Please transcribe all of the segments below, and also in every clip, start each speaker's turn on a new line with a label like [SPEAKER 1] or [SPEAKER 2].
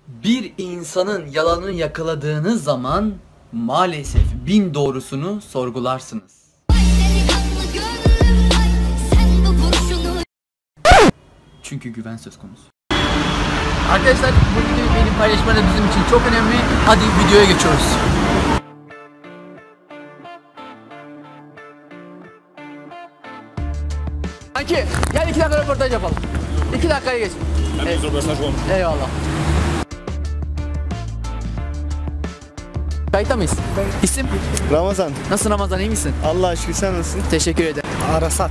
[SPEAKER 1] Bir insanın yalanını yakaladığınız zaman maalesef 1000 doğrusunu sorgularsınız. Çünkü güven söz konusu. Arkadaşlar bu videoyu benim paylaşmanız bizim için çok önemli. Hadi videoya geçiyoruz. Kanki gel 2 dakika röportaj yapalım. 2 dakikaya geç. Evet. Eyvallah. Kayıtta mıyız? İsim?
[SPEAKER 2] Ramazan.
[SPEAKER 1] Nasılsın Ramazan, iyi misin?
[SPEAKER 2] Allah aşkına sen nasılsın?
[SPEAKER 1] Teşekkür ederim.
[SPEAKER 2] Arasat.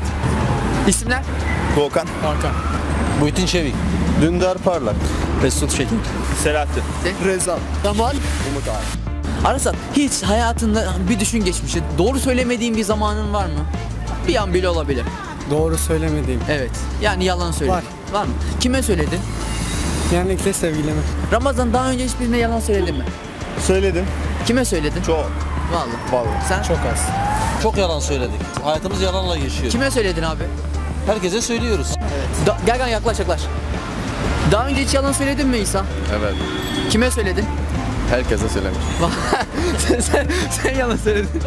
[SPEAKER 1] İsimler?
[SPEAKER 2] Doğukan.
[SPEAKER 1] Hakan.
[SPEAKER 3] Muhittin Çevik.
[SPEAKER 2] Dündar Parlak.
[SPEAKER 3] Mesut Şekil.
[SPEAKER 2] Selahattin.
[SPEAKER 1] Rezan. Tamam.
[SPEAKER 2] Umut abi.
[SPEAKER 1] Arasat, hiç hayatında bir düşün geçmişi. Doğru söylemediğin bir zamanın var mı? Bir an bile olabilir.
[SPEAKER 4] Doğru söylemediğim.
[SPEAKER 1] Evet. Yani yalan söyledin.
[SPEAKER 4] Var.
[SPEAKER 1] Var mı? Kime söyledin?
[SPEAKER 4] Genellikle sevgilime.
[SPEAKER 1] Ramazan, daha önce hiçbirine yalan söyledin mi?
[SPEAKER 2] Söyledim.
[SPEAKER 1] Kime söyledin?
[SPEAKER 2] Çok.
[SPEAKER 1] Vallahi. Sen?
[SPEAKER 4] Çok az.
[SPEAKER 3] Çok yalan söyledik. Hayatımız yalanla geçiyor.
[SPEAKER 1] Kime söyledin abi?
[SPEAKER 3] Herkese söylüyoruz.
[SPEAKER 1] Gel yaklaş. Daha önce hiç yalan söyledin mi İsa?
[SPEAKER 2] Evet.
[SPEAKER 1] Kime söyledin?
[SPEAKER 2] Herkese söylemiş.
[SPEAKER 1] sen yalan söyledin.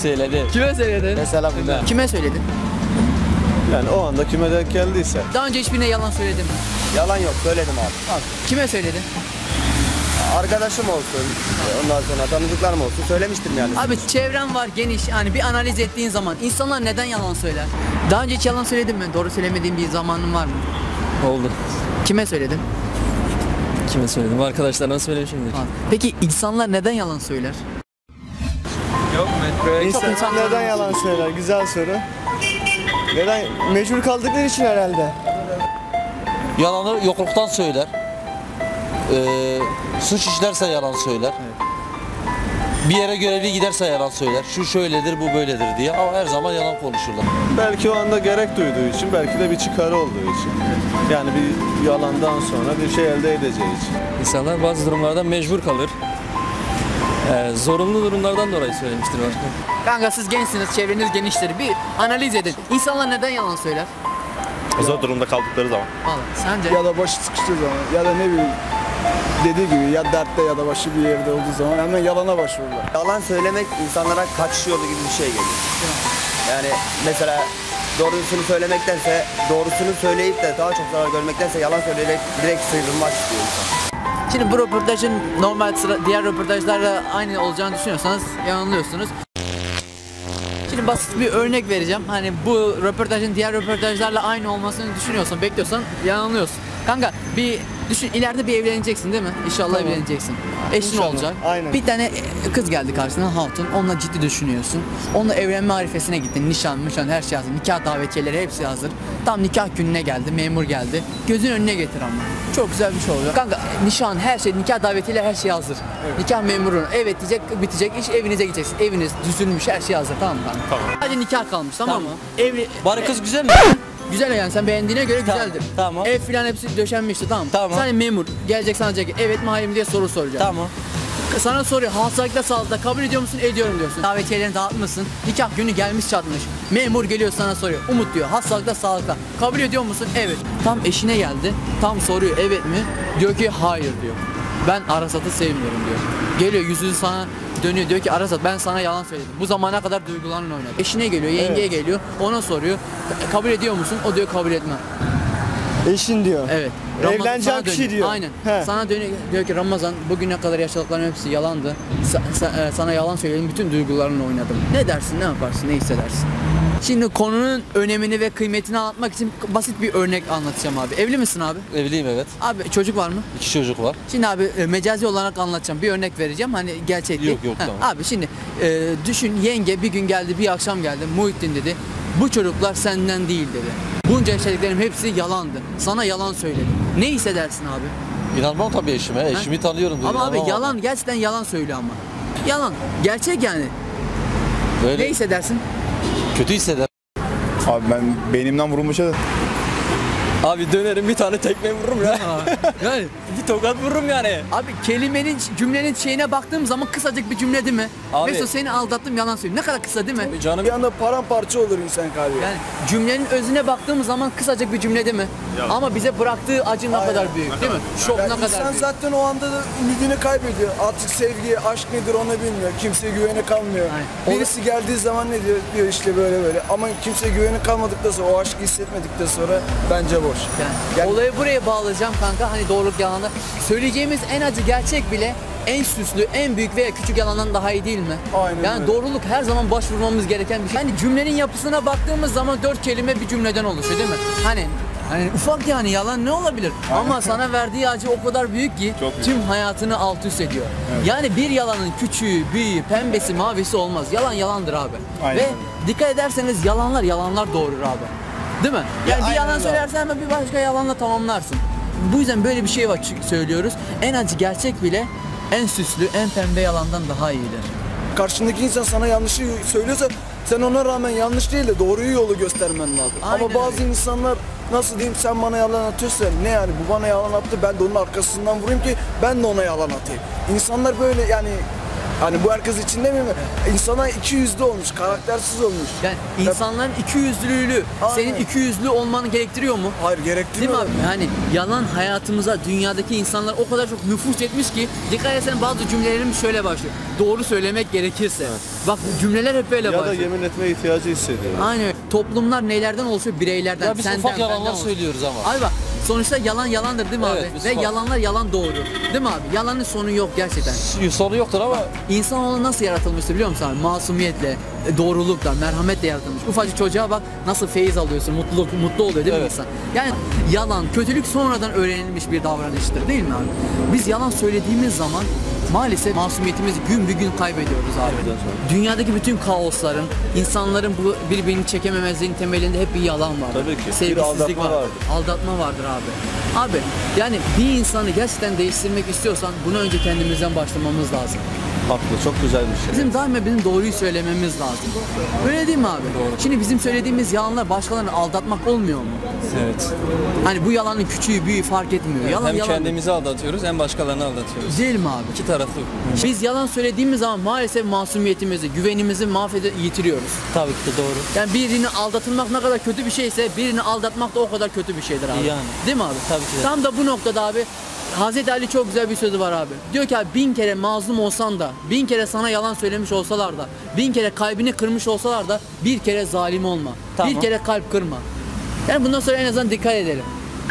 [SPEAKER 3] Söyledi.
[SPEAKER 1] Kime söyledin?
[SPEAKER 2] Mesela bunda.
[SPEAKER 1] Kime söyledin?
[SPEAKER 2] Yani o anda kime denk geldiyse.
[SPEAKER 1] Daha önce hiçbirine yalan söyledin mi?
[SPEAKER 2] Yalan yok söyledim abi.
[SPEAKER 1] Kime söyledin?
[SPEAKER 2] Arkadaşım olsun. Ondan sonra tanıdıklarım olsun. Söylemiştim yani.
[SPEAKER 1] Abi çevren var geniş, hani bir analiz ettiğin zaman insanlar neden yalan söyler? Daha önce hiç yalan söyledin mi? Doğru söylemediğin bir zamanın var mı?
[SPEAKER 3] Oldu.
[SPEAKER 1] Kime söyledin?
[SPEAKER 3] Kime söyledim? Arkadaşlarına söylemişimdir.
[SPEAKER 1] Peki insanlar neden yalan söyler?
[SPEAKER 2] İnsan neden yalan söyler? Güzel soru. Neden? Mecbur kaldıkları için herhalde.
[SPEAKER 3] Yalanı yokluktan söyler. Suç işlerse yalan söyler. Bir yere görevli giderse yalan söyler. Şu şöyledir, bu böyledir diye. Ama her zaman yalan konuşurlar.
[SPEAKER 5] Belki o anda gerek duyduğu için, belki de bir çıkarı olduğu için. Yani bir yalandan sonra bir şey elde edeceği için.
[SPEAKER 6] İnsanlar bazı durumlarda mecbur kalır. Zorunlu durumlardan dolayı söylemiştir başkanım.
[SPEAKER 1] Kanka siz gençsiniz, çevreniz geniştir. Bir analiz edin. İnsanlar neden yalan söyler?
[SPEAKER 5] Zor durumda kaldıkları zaman.
[SPEAKER 1] Vallahi sence?
[SPEAKER 7] Ya da başı sıkıştığı zaman ya da ne bileyim dediği gibi ya dertte ya da başı bir yerde olduğu zaman hemen yalana başvururlar.
[SPEAKER 2] Yalan söylemek insanlara kaçış yolu gibi bir şey geliyor. Yani mesela doğrusunu söylemektense, doğrusunu söyleyip de daha çok zarar görmektense yalan söyleyerek direkt sıyrılmak istiyor insan.
[SPEAKER 1] Şimdi bu röportajın normal diğer röportajlarla aynı olacağını düşünüyorsanız yanılıyorsunuz. Şimdi basit bir örnek vereceğim. Hani bu röportajın diğer röportajlarla aynı olmasını düşünüyorsan, bekliyorsan yanılıyorsun. Kanka bir düşün, ileride bir evleneceksin değil mi? İnşallah
[SPEAKER 2] Tamam.
[SPEAKER 1] evleneceksin. Eşin
[SPEAKER 2] İnşallah,
[SPEAKER 1] olacak.
[SPEAKER 2] aynen.
[SPEAKER 1] Bir tane kız geldi karşısına, hatun. Onunla ciddi düşünüyorsun. Onunla evlenme arifesine gittin. Nişan, her şey hazır. Nikah davetiyeleri hepsi hazır. Tam nikah gününe geldi, memur geldi. Gözün önüne getir ama. Çok güzel bir şey oluyor. Kanka nişan, her şey, nikah davetiyeleri, her şey hazır. Evet. Nikah memuru, evet diyecek, bitecek, iş evinize gideceksin. Eviniz düzülmüş, her şey hazır, tamam mı? Tamam. Hadi nikah kalmış, tamam mı? Evli...
[SPEAKER 3] Bari kız güzel mi?
[SPEAKER 1] Güzel yani, sen beğendiğine göre
[SPEAKER 3] Tamam,
[SPEAKER 1] güzeldir.
[SPEAKER 3] tamam.
[SPEAKER 1] Ev filan hepsi döşenmişti, tamam.
[SPEAKER 3] Tamam.
[SPEAKER 1] Sen memur gelecek, sana diyecek evet mi hayır mı diye soru soracak.
[SPEAKER 3] Tamam.
[SPEAKER 1] Sana soruyor, hastalıkta sağlıkta kabul ediyor musun? Ediyorum diyorsun. Davetiyelerini dağıtmışsın. Nikah günü gelmiş çatmış. Memur geliyor sana soruyor. Umut diyor, hastalıkta sağlıkta kabul ediyor musun? Evet. Tam eşine geldi. Tam soruyor evet mi? Diyor ki hayır diyor. Ben Arasat'ı sevmiyorum diyor. Geliyor yüzünü sana dönüyor, diyor ki Arasat ben sana yalan söyledim. Bu zamana kadar duygularınla oynadım. Eşine geliyor, yengeye geliyor. Ona soruyor. Kabul ediyor musun? O diyor kabul etmem.
[SPEAKER 2] Eşin diyor.
[SPEAKER 1] Evet.
[SPEAKER 2] Evleneceğim
[SPEAKER 1] sana
[SPEAKER 2] kişi
[SPEAKER 1] dönüyor.
[SPEAKER 2] diyor.
[SPEAKER 1] Aynen.
[SPEAKER 2] He.
[SPEAKER 1] Sana dönüyor, diyor ki Ramazan bugüne kadar yaşadıkların hepsi yalandı. Sana yalan söyledim, bütün duygularınla oynadım. Ne dersin, ne yaparsın, ne hissedersin? Şimdi konunun önemini ve kıymetini anlatmak için basit bir örnek anlatacağım abi. Evli misin abi?
[SPEAKER 3] Evliyim, evet.
[SPEAKER 1] Abi çocuk var mı?
[SPEAKER 3] 2 çocuk var.
[SPEAKER 1] Şimdi abi mecazi olarak anlatacağım. Bir örnek vereceğim. Hani gerçek değil.
[SPEAKER 3] Yok, tamam.
[SPEAKER 1] Abi şimdi düşün, yenge bir gün geldi, bir akşam geldi. Muhittin dedi. Bu çocuklar senden değil dedi. Bunca yaşadıklarım hepsi yalandı. Sana yalan söyledim. Ne hissedersin abi?
[SPEAKER 3] İnanmam tabii eşime. Eşimi tanıyorum.
[SPEAKER 1] Ama abi
[SPEAKER 3] İnanmam
[SPEAKER 1] yalan, gerçekten yalan söylüyor ama. Yalan. Gerçek yani.
[SPEAKER 3] Böyle
[SPEAKER 1] Ne hissedersin?
[SPEAKER 3] kötü hisseder.
[SPEAKER 7] Abi ben beynimden vurulmuş adam.
[SPEAKER 6] Abi dönerim bir tane tekme vururum ya.
[SPEAKER 1] Yani
[SPEAKER 6] bir tokat vururum yani.
[SPEAKER 1] Abi kelimenin, cümlenin şeyine baktığım zaman kısacık bir cümle değil mi?
[SPEAKER 6] Abi.
[SPEAKER 1] Mesut seni aldattım yalan söylüyorum. Ne kadar kısa değil mi?
[SPEAKER 6] Canım
[SPEAKER 7] Bir anda paramparça olur insan kalbi.
[SPEAKER 1] Yani cümlenin özüne baktığımız zaman kısacık bir cümle değil mi? Ama bize bıraktığı acı ne kadar büyük değil mi? Şok
[SPEAKER 7] Yani
[SPEAKER 1] ne kadar
[SPEAKER 7] insan
[SPEAKER 1] büyük.
[SPEAKER 7] zaten o anda da ümidini kaybediyor. Artık sevgi, aşk nedir onu bilmiyor. Kimseye güveni kalmıyor.
[SPEAKER 1] Aynen.
[SPEAKER 7] Birisi geldiği zaman ne diyor? Diyor işte böyle böyle. Ama kimseye güveni kalmadıktan sonra, o aşkı hissetmedikten sonra bence boş.
[SPEAKER 1] Yani olayı buraya bağlayacağım kanka, hani doğruluk yalanlar. Söyleyeceğimiz en acı gerçek bile en süslü, en büyük veya küçük yalandan daha iyi değil mi?
[SPEAKER 7] Aynen
[SPEAKER 1] Yani
[SPEAKER 7] öyle.
[SPEAKER 1] doğruluk her zaman başvurmamız gereken bir şey. Yani cümlenin yapısına baktığımız zaman 4 kelime bir cümleden oluşuyor değil mi? Hani ufak yani yalan ne olabilir? Ama sana verdiği acı o kadar büyük ki tüm hayatını alt üst ediyor. Yani bir yalanın küçüğü, büyüğü, pembesi, mavisi olmaz. Yalan yalandır abi.
[SPEAKER 7] Aynen
[SPEAKER 1] Ve
[SPEAKER 7] öyle.
[SPEAKER 1] dikkat ederseniz yalanlar doğurur abi. Değil mi? Yani bir
[SPEAKER 7] aynen
[SPEAKER 1] yalan
[SPEAKER 7] öyle.
[SPEAKER 1] söylersen hemen bir başka yalanla tamamlarsın. Bu yüzden böyle bir şey var söylüyoruz. En acı gerçek bile en süslü, en pembe yalandan daha iyidir.
[SPEAKER 7] Karşındaki insan sana yanlışı söylüyorsa sen ona rağmen yanlış değil de doğruyu yolu göstermen lazım.
[SPEAKER 1] Aynen
[SPEAKER 7] Ama bazı
[SPEAKER 1] öyle.
[SPEAKER 7] insanlar nasıl diyeyim, sen bana yalan atıyorsan ne yani, bu bana yalan attı, ben de onun arkasından vurayım ki ben de ona yalan atayım. İnsanlar böyle yani, hani bu herkes için demiyorum. İnsana iki yüzlü olmuş, karaktersiz olmuş.
[SPEAKER 1] Yani insanların ikiyüzlülüğü senin
[SPEAKER 7] Aynen.
[SPEAKER 1] ikiyüzlü olmanı gerektiriyor mu?
[SPEAKER 7] Hayır,
[SPEAKER 1] Değil
[SPEAKER 7] gerektirmiyor.
[SPEAKER 1] mi abi? Yani yalan hayatımıza, dünyadaki insanlar o kadar çok nüfuz etmiş ki dikkat etsen bazı cümlelerim şöyle başlıyor. Doğru söylemek gerekirse. Bak bu cümleler hep böyle
[SPEAKER 5] Ya da
[SPEAKER 1] başlıyor.
[SPEAKER 5] yemin etme ihtiyacı hissediyor.
[SPEAKER 1] Aynen öyle. Toplumlar nelerden oluşuyor? Bireylerden.
[SPEAKER 3] Ya biz
[SPEAKER 1] senden,
[SPEAKER 3] ufak yalanlar
[SPEAKER 1] benden oluşuyor.
[SPEAKER 3] söylüyoruz ama.
[SPEAKER 1] Abi bak sonuçta yalan yalandır değil mi
[SPEAKER 3] Evet,
[SPEAKER 1] abi?
[SPEAKER 3] biz
[SPEAKER 1] Ve
[SPEAKER 3] ufak.
[SPEAKER 1] yalanlar yalan doğurur. Değil mi abi? Yalanın sonu yok gerçekten.
[SPEAKER 3] Sonu yoktur ama
[SPEAKER 1] İnsanoğlu nasıl yaratılmıştı biliyor musun abi? Masumiyetle, doğrulukla, merhametle yaratılmış. Ufacık çocuğa bak nasıl feyiz alıyorsun, mutlu oluyor değil mi
[SPEAKER 3] Evet.
[SPEAKER 1] insan? Yani yalan, kötülük sonradan öğrenilmiş bir davranıştır değil mi abi? Biz yalan söylediğimiz zaman maalesef masumiyetimizi gün bir gün kaybediyoruz abi. Dünyadaki bütün kaosların, insanların bu birbirini çekememezliğinin temelinde hep bir yalan var.
[SPEAKER 5] Tabii ki. Bir
[SPEAKER 1] Sevgisizlik
[SPEAKER 5] aldatma
[SPEAKER 1] var.
[SPEAKER 5] vardır.
[SPEAKER 1] Aldatma vardır abi. Abi yani bir insanı gerçekten değiştirmek istiyorsan bunu önce kendimizden başlamamız lazım.
[SPEAKER 5] haklı, çok güzel bir şey.
[SPEAKER 1] Bizim doğruyu söylememiz lazım. Öyle değil mi abi? Şimdi bizim söylediğimiz yalanlar başkalarını aldatmak olmuyor mu?
[SPEAKER 6] Evet.
[SPEAKER 1] Hani bu yalanın küçüğü büyüğü fark etmiyor. Yalan
[SPEAKER 6] Hem
[SPEAKER 1] yalan.
[SPEAKER 6] kendimizi aldatıyoruz hem başkalarını aldatıyoruz.
[SPEAKER 1] Değil mi abi?
[SPEAKER 6] İki taraflı.
[SPEAKER 1] Biz yalan söylediğimiz zaman maalesef masumiyetimizi, güvenimizi yitiriyoruz.
[SPEAKER 3] tabii ki de doğru.
[SPEAKER 1] Yani birini aldatılmak ne kadar kötü bir şeyse birini aldatmak da o kadar kötü bir şeydir abi.
[SPEAKER 3] Yani.
[SPEAKER 1] Değil mi abi?
[SPEAKER 3] Tabii ki de.
[SPEAKER 1] Tam da bu noktada abi Hazreti Ali çok güzel bir sözü var abi. Diyor ki abi 1000 kere mazlum olsan da, 1000 kere sana yalan söylemiş olsalar da, 1000 kere kalbini kırmış olsalar da bir kere zalim olma.
[SPEAKER 3] Tamam.
[SPEAKER 1] Bir kere kalp kırma. Yani bundan sonra en azından dikkat edelim.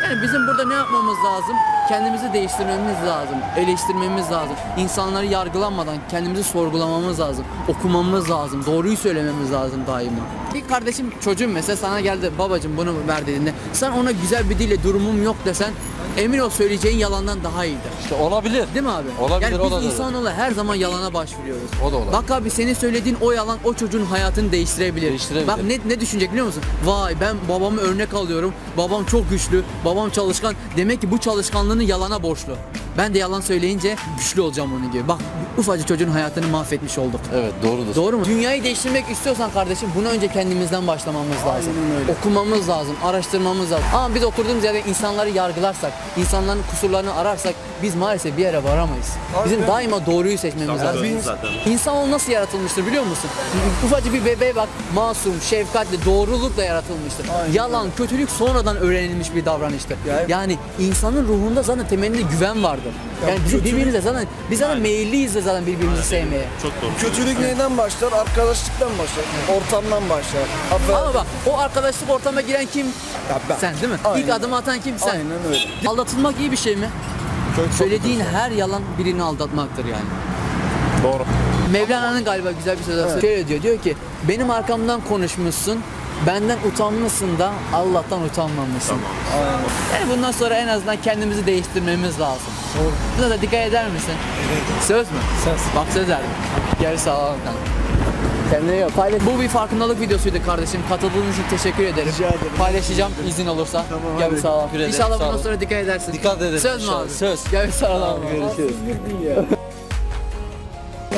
[SPEAKER 1] Yani bizim burada ne yapmamız lazım? Kendimizi değiştirmemiz lazım, eleştirmemiz lazım. İnsanları yargılanmadan kendimizi sorgulamamız lazım, okumamız lazım, doğruyu söylememiz lazım daima. Bir kardeşim çocuğum mesela sana geldi, babacığım bunu ver dediğinde, sen ona güzel bir dille durumum yok desen, emin ol söyleyeceğin yalandan daha iyidir.
[SPEAKER 3] İşte olabilir.
[SPEAKER 1] Değil mi abi?
[SPEAKER 3] Olabilir,
[SPEAKER 1] yani
[SPEAKER 3] o
[SPEAKER 1] biz
[SPEAKER 3] da doğru.
[SPEAKER 1] insanoğlu her zaman yalana başvuruyoruz.
[SPEAKER 3] O da olabilir.
[SPEAKER 1] Bak abi senin söylediğin o yalan o çocuğun hayatını değiştirebilir.
[SPEAKER 3] Değiştirebilir.
[SPEAKER 1] Bak ne düşünecek biliyor musun? Vay ben babamı örnek alıyorum. Babam çok güçlü. Babam çalışkan. Demek ki bu çalışkanlığını yalana borçlu. Ben de yalan söyleyince güçlü olacağım onun gibi. Bak ufacık çocuğun hayatını mahvetmiş olduk.
[SPEAKER 3] Evet, doğrudur.
[SPEAKER 1] Doğru mu? Dünyayı değiştirmek istiyorsan kardeşim bunu önce kendimizden başlamamız lazım. Okumamız lazım, araştırmamız lazım. Ama biz oturduğumuz yerde insanları yargılarsak, insanların kusurlarını ararsak biz maalesef bir yere varamayız. Bizim daima doğruyu seçmemiz lazım. İnsanoğlu nasıl yaratılmıştır biliyor musun? Ufacık bir bebeğe bak, masum, şefkatli, doğrulukla yaratılmıştır. Yalan, kötülük sonradan öğrenilmiş bir davranıştır. Yani insanın ruhunda zaten temelinde güven vardır. Yani biz birbirimize zaten, biz zaten meyilliyiz de zaten birbirimizi sevmeye.
[SPEAKER 7] Kötülük neyden başlar? Arkadaşlıktan başlar. Ortamdan başlar.
[SPEAKER 1] Ama bak o arkadaşlık ortama giren kim?
[SPEAKER 7] ben.
[SPEAKER 1] Sen değil mi?
[SPEAKER 7] Aynen.
[SPEAKER 1] İlk adımı atan kim? Sen.
[SPEAKER 7] Aynen öyle.
[SPEAKER 1] Aldatılmak iyi bir şey mi?
[SPEAKER 7] Çok
[SPEAKER 1] Söylediğin her yalan birini aldatmaktır yani.
[SPEAKER 7] doğru.
[SPEAKER 1] Mevlana'nın galiba güzel bir sözü var. Şöyle diyor ki benim arkamdan konuşmuşsun, benden utanmışsın da Allah'tan utanmamışsın. Yani bundan sonra en azından kendimizi değiştirmemiz lazım. Doğru. Buna da dikkat eder misin? Evet. Söz mü? Söz. Bak söz verdim. Gel sağ ol. Kendine iyi bak. Bu bir farkındalık videosuydu kardeşim. Katıldığın için teşekkür ederim.
[SPEAKER 7] Rica ederim.
[SPEAKER 1] Paylaşacağım izin olursa.
[SPEAKER 7] Tamam,
[SPEAKER 1] Gel
[SPEAKER 7] hadi.
[SPEAKER 1] sağ ol.
[SPEAKER 3] Teşekkür ederim,
[SPEAKER 1] İnşallah
[SPEAKER 3] sağ
[SPEAKER 1] bundan
[SPEAKER 3] ol.
[SPEAKER 1] sonra dikkat edersin.
[SPEAKER 3] Dikkat ederim.
[SPEAKER 1] Söz mü
[SPEAKER 3] İnşallah.
[SPEAKER 1] abi?
[SPEAKER 3] Söz.
[SPEAKER 1] Gel sağ ol.
[SPEAKER 3] Görüşürüz.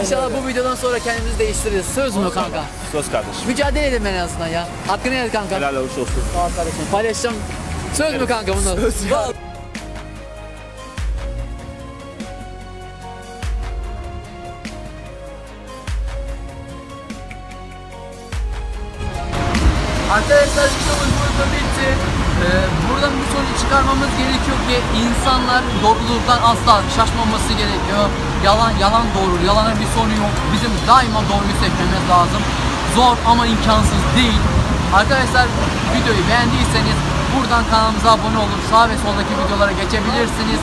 [SPEAKER 1] İnşallah bu videodan sonra kendimizi değiştiririz. Söz mü kanka?
[SPEAKER 5] Söz kardeşim.
[SPEAKER 1] Mücadele edin en azından ya. Hakkını et kanka.
[SPEAKER 5] Helal olsun.
[SPEAKER 1] Sağ ol kardeşim. Paylaşacağım. Söz mü kanka bundan?
[SPEAKER 7] Söz ya.
[SPEAKER 1] Vallahi. Arkadaşlar videomuz burada bitti. Buradan bir sonuç çıkarmamız gerekiyor ki insanlar doğruluktan asla şaşmaması gerekiyor. Yalan doğru, yalana bir sonu yok. Bizim daima doğruyu seçmemiz lazım. Zor ama imkansız değil. Arkadaşlar videoyu beğendiyseniz buradan kanalımıza abone olup sağ ve soldaki videolara geçebilirsiniz.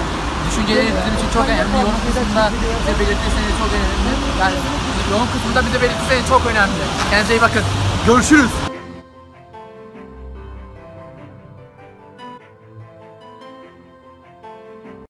[SPEAKER 1] Düşünceleriniz bizim için çok önemli. Yorum kısmında bize belirtirseniz çok önemli. Yani yorum kısmında bize belirtirseniz çok önemli. Kendinize iyi bakın. Görüşürüz.